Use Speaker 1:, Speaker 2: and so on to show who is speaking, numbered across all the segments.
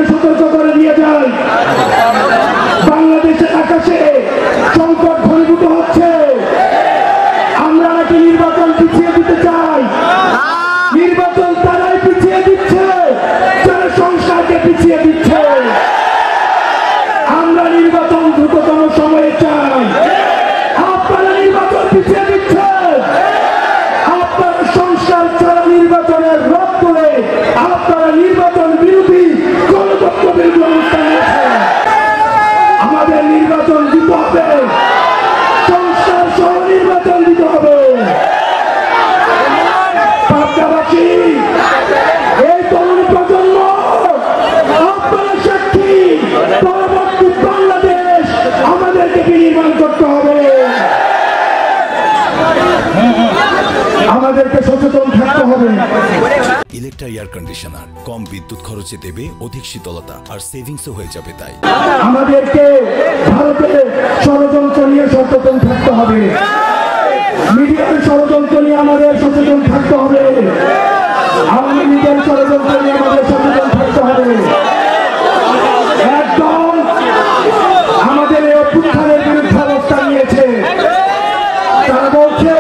Speaker 1: আপনাদেরকে সতর্ক করে দিয়ে যাই, বাংলাদেশের আকাশে সংকট ঘনীভূত হচ্ছে। আমরা নাকি নির্বাচন পিছিয়ে দিতে চাই। নির্বাচন তারাই পিছিয়ে দিচ্ছে যারা সংস্কারকে পিছিয়ে দিচ্ছে। আমরা নির্বাচন দ্রুততম সময়ে চাই। আপনারা নির্বাচন পিছিয়ে দিচ্ছেন। আপনারা সংস্কার ছাড়া নির্বাচনের রদ করে আপনারা নির্বাচন বিরোধী গণতন্ত্র বিরোধী অবস্থান নিয়েছেন। আমাদের নির্বাচন দিতে হবে, সংস্কার সহ নির্বাচন দিতে হবে। পাবনাবাসী, এই তরুণ প্রজন্ম, আপনারা সাক্ষী, পরবর্তী বাংলাদেশ আমাদেরকে বিনির্মাণ করতে হবে। আমাদেরকে সচেতন থাকতে হবে।
Speaker 2: ইলেকট্রা এয়ার কন্ডিশনার কম বিদ্যুৎ খরচে দেবে অধিক শীতলতা আর সেভিংসও হয়ে যাবে। তাই
Speaker 1: আমাদেরকে ভারতের ষড়যন্ত্র নিয়ে সচেতন থাকতে হবে। মিডিয়ার ষড়যন্ত্র নিয়ে আমাদের সচেতন থাকতে হবে। আওয়ামী লীগের ষড়যন্ত্র নিয়ে আমাদের সচেতন থাকতে হবে। একদম আমাদের এই অভ্যুত্থানের বিরুদ্ধে অবস্থান নিয়েছে। তারা বলছে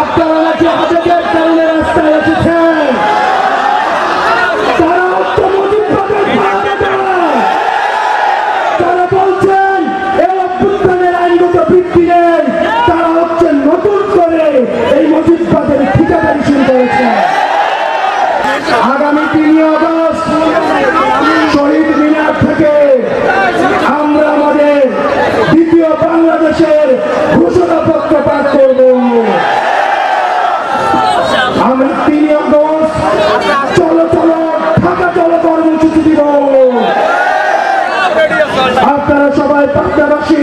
Speaker 1: আপনারা নাকি আবেগের কারণে রাস্তায় এসেছেন। তারা তারা বলছেন এই অভ্যুত্থানের আইনগত ভিত্তি নেই। তারা হচ্ছে নতুন করে এই মজিদবাদের ঠিকাদারি শুরু করেছে। আগামী 3 আগস্ট শহীদ মিনার থেকে আমরা আমাদের দ্বিতীয় বাংলাদেশের ঘোষণাপত্র পাঠ করব। আমরা 3 আগস্ট চলো চলো ঢাকা চলো কর্মসূচি দিব। আপনারা সবাই পাবনাবাসী